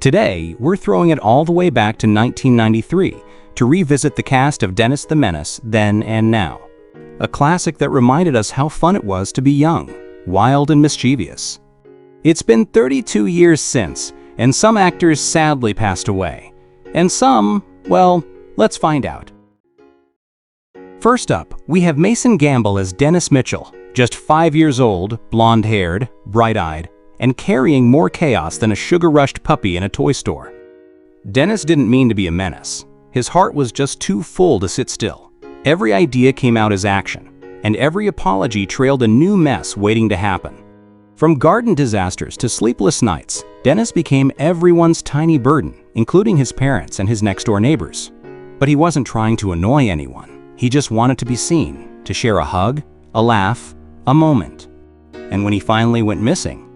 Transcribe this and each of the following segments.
Today, we're throwing it all the way back to 1993 to revisit the cast of Dennis the Menace then and now. A classic that reminded us how fun it was to be young, wild and mischievous. It's been 32 years since, and some actors sadly passed away. And some, well, let's find out. First up, we have Mason Gamble as Dennis Mitchell, just 5 years old, blonde-haired, bright-eyed, and carrying more chaos than a sugar-rushed puppy in a toy store. Dennis didn't mean to be a menace. His heart was just too full to sit still. Every idea came out as action, and every apology trailed a new mess waiting to happen. From garden disasters to sleepless nights, Dennis became everyone's tiny burden, including his parents and his next-door neighbors. But he wasn't trying to annoy anyone. He just wanted to be seen, to share a hug, a laugh, a moment. And when he finally went missing,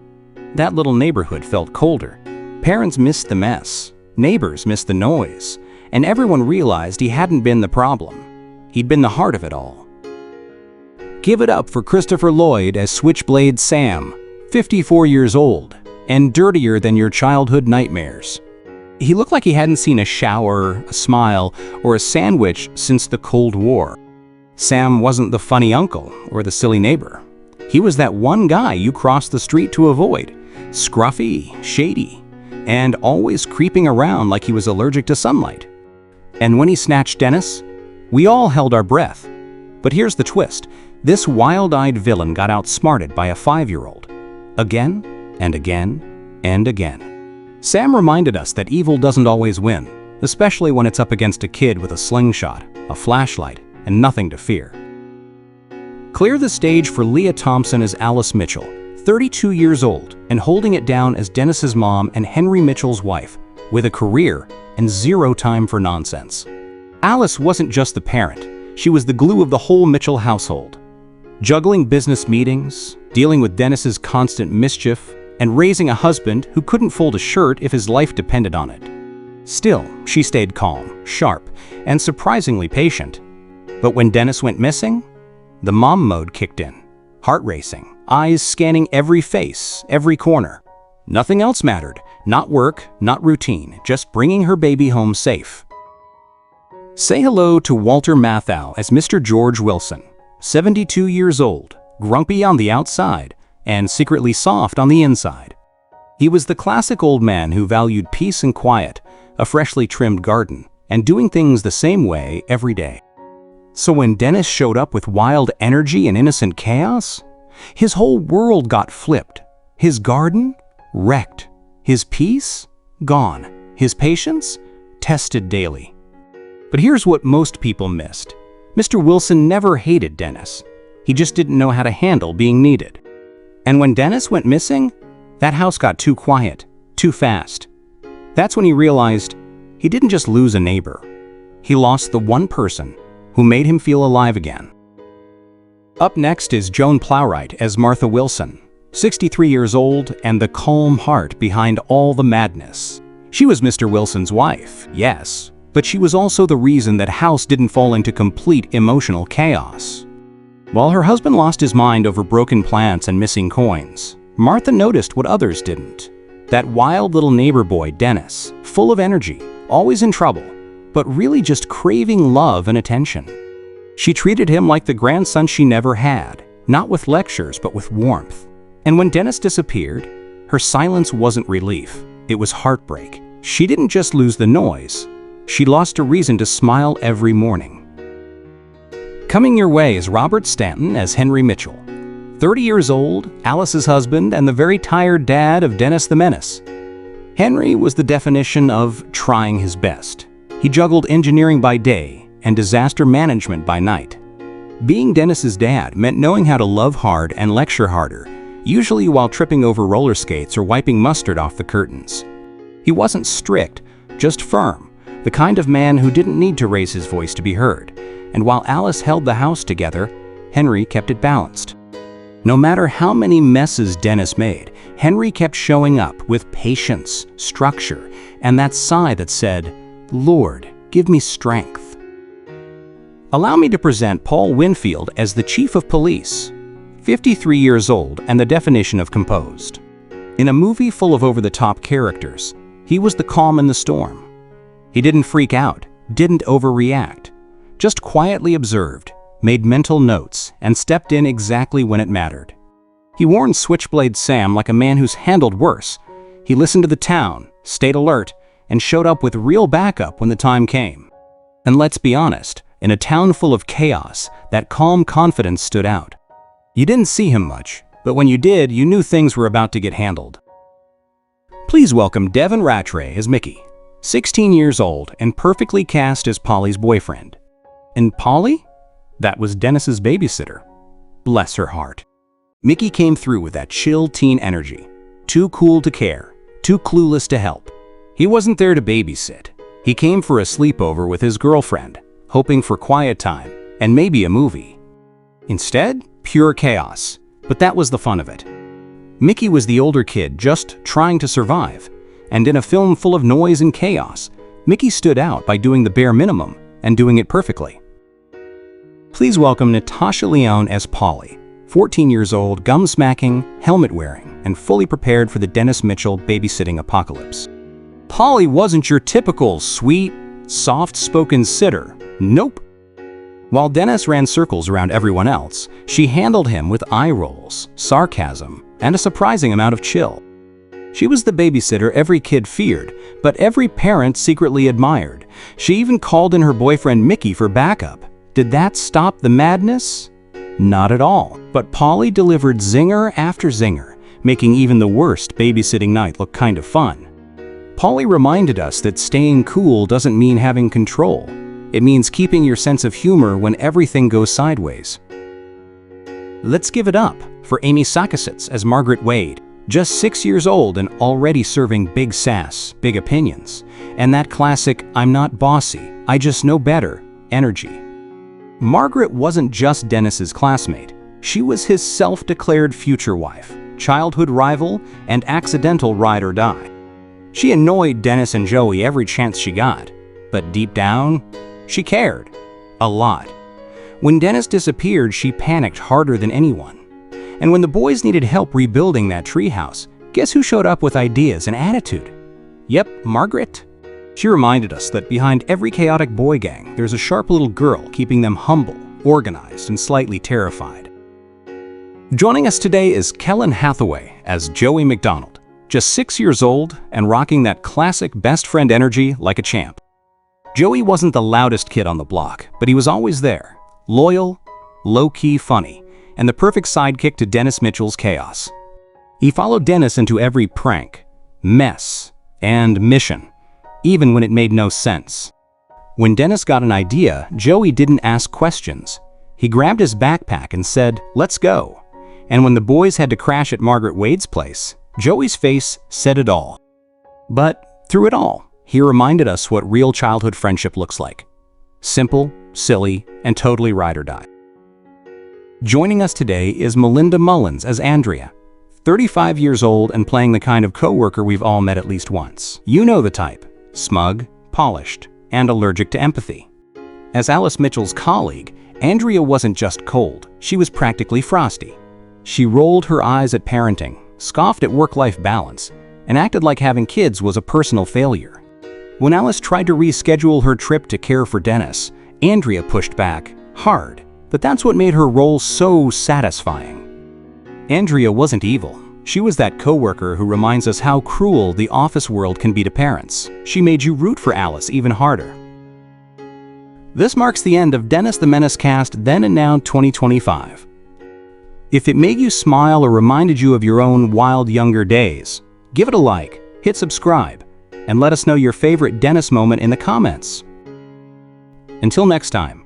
that little neighborhood felt colder. Parents missed the mess, neighbors missed the noise, and everyone realized he hadn't been the problem. He'd been the heart of it all. Give it up for Christopher Lloyd as Switchblade Sam, 54 years old, and dirtier than your childhood nightmares. He looked like he hadn't seen a shower, a smile, or a sandwich since the Cold War. Sam wasn't the funny uncle or the silly neighbor. He was that one guy you crossed the street to avoid, scruffy, shady, and always creeping around like he was allergic to sunlight. And when he snatched Dennis, we all held our breath. But here's the twist. This wild-eyed villain got outsmarted by a 5-year-old. Again and again and again. Sam reminded us that evil doesn't always win, especially when it's up against a kid with a slingshot, a flashlight, and nothing to fear. Clear the stage for Leah Thompson as Alice Mitchell, 32 years old, and holding it down as Dennis's mom and Henry Mitchell's wife, with a career and zero time for nonsense. Alice wasn't just the parent, she was the glue of the whole Mitchell household. Juggling business meetings, dealing with Dennis's constant mischief, and raising a husband who couldn't fold a shirt if his life depended on it. Still, she stayed calm, sharp, and surprisingly patient. But when Dennis went missing, the mom mode kicked in. Heart racing, eyes scanning every face, every corner. Nothing else mattered. Not work, not routine, just bringing her baby home safe. Say hello to Walter Matthau as Mr. George Wilson, 72 years old, grumpy on the outside, and secretly soft on the inside. He was the classic old man who valued peace and quiet, a freshly trimmed garden, and doing things the same way every day. So when Dennis showed up with wild energy and innocent chaos, his whole world got flipped. His garden? Wrecked. His peace? Gone. His patience? Tested daily. But here's what most people missed. Mr. Wilson never hated Dennis. He just didn't know how to handle being needed. And when Dennis went missing, that house got too quiet, too fast. That's when he realized he didn't just lose a neighbor. He lost the one person who made him feel alive again. Up next is Joan Plowright as Martha Wilson, 63 years old and the calm heart behind all the madness. She was Mr. Wilson's wife, yes, but she was also the reason that house didn't fall into complete emotional chaos. While her husband lost his mind over broken plants and missing coins, Martha noticed what others didn't. That wild little neighbor boy, Dennis, full of energy, always in trouble, but really just craving love and attention. She treated him like the grandson she never had, not with lectures, but with warmth. And when Dennis disappeared, her silence wasn't relief, it was heartbreak. She didn't just lose the noise, she lost a reason to smile every morning. Coming your way is Robert Stanton as Henry Mitchell, 30 years old, Alice's husband, and the very tired dad of Dennis the Menace. Henry was the definition of trying his best. He juggled engineering by day and disaster management by night. Being Dennis's dad meant knowing how to love hard and lecture harder, usually while tripping over roller skates or wiping mustard off the curtains. He wasn't strict, just firm, the kind of man who didn't need to raise his voice to be heard. And while Alice held the house together, Henry kept it balanced. No matter how many messes Dennis made, Henry kept showing up with patience, structure, and that sigh that said, "Lord, give me strength." Allow me to present Paul Winfield as the Chief of Police, 53 years old and the definition of composed. In a movie full of over-the-top characters, He was the calm in the storm. He didn't freak out, didn't overreact, just quietly observed, made mental notes, and stepped in exactly when it mattered. He warned Switchblade Sam like a man who's handled worse. He listened to the town, stayed alert, and showed up with real backup when the time came. And let's be honest, in a town full of chaos, that calm confidence stood out. You didn't see him much, but when you did, you knew things were about to get handled. Please welcome Devin Ratray as Mickey, 16 years old and perfectly cast as Polly's boyfriend. And Polly? That was Dennis's babysitter. Bless her heart. Mickey came through with that chill teen energy. Too cool to care, too clueless to help. He wasn't there to babysit. He came for a sleepover with his girlfriend, hoping for quiet time and maybe a movie. Instead, pure chaos. But that was the fun of it. Mickey was the older kid just trying to survive. And in a film full of noise and chaos, Mickey stood out by doing the bare minimum and doing it perfectly. Please welcome Natasha Lyonne as Polly, 14 years old, gum-smacking, helmet-wearing, and fully prepared for the Dennis Mitchell babysitting apocalypse. Polly wasn't your typical sweet, soft-spoken sitter. Nope. While Dennis ran circles around everyone else, she handled him with eye rolls, sarcasm, and a surprising amount of chill. She was the babysitter every kid feared, but every parent secretly admired. She even called in her boyfriend Mickey for backup. Did that stop the madness? Not at all. But Polly delivered zinger after zinger, making even the worst babysitting night look kind of fun. Polly reminded us that staying cool doesn't mean having control. It means keeping your sense of humor when everything goes sideways. Let's give it up for Amy Sakasitz as Margaret Wade, just 6 years old and already serving big sass, big opinions, and that classic "I'm not bossy, I just know better" energy. Margaret wasn't just Dennis's classmate. She was his self-declared future wife, childhood rival, and accidental ride or die. She annoyed Dennis and Joey every chance she got, but deep down, she cared. A lot. When Dennis disappeared, she panicked harder than anyone. And when the boys needed help rebuilding that treehouse, guess who showed up with ideas and attitude? Yep, Margaret. She reminded us that behind every chaotic boy gang, there's a sharp little girl keeping them humble, organized, and slightly terrified. Joining us today is Kellen Hathaway as Joey McDonald, just 6 years old and rocking that classic best friend energy like a champ. Joey wasn't the loudest kid on the block, but he was always there, loyal, low-key funny, and the perfect sidekick to Dennis Mitchell's chaos. He followed Dennis into every prank, mess, and mission, even when it made no sense. When Dennis got an idea, Joey didn't ask questions. He grabbed his backpack and said, "Let's go." And when the boys had to crash at Margaret Wade's place, Joey's face said it all. But through it all, he reminded us what real childhood friendship looks like. Simple, silly, and totally ride or die. Joining us today is Melinda Mullins as Andrea, 35 years old and playing the kind of coworker we've all met at least once. You know the type. Smug, polished, and allergic to empathy. As Alice Mitchell's colleague, Andrea wasn't just cold, she was practically frosty. She rolled her eyes at parenting, scoffed at work-life balance, and acted like having kids was a personal failure. When Alice tried to reschedule her trip to care for Dennis, Andrea pushed back, hard, but that's what made her role so satisfying. Andrea wasn't evil. She was that coworker who reminds us how cruel the office world can be to parents. She made you root for Alice even harder. This marks the end of Dennis the Menace cast Then and Now 2025. If it made you smile or reminded you of your own wild younger days, give it a like, hit subscribe, and let us know your favorite Dennis moment in the comments. Until next time,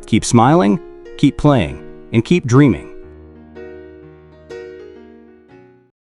keep smiling, keep playing, and keep dreaming.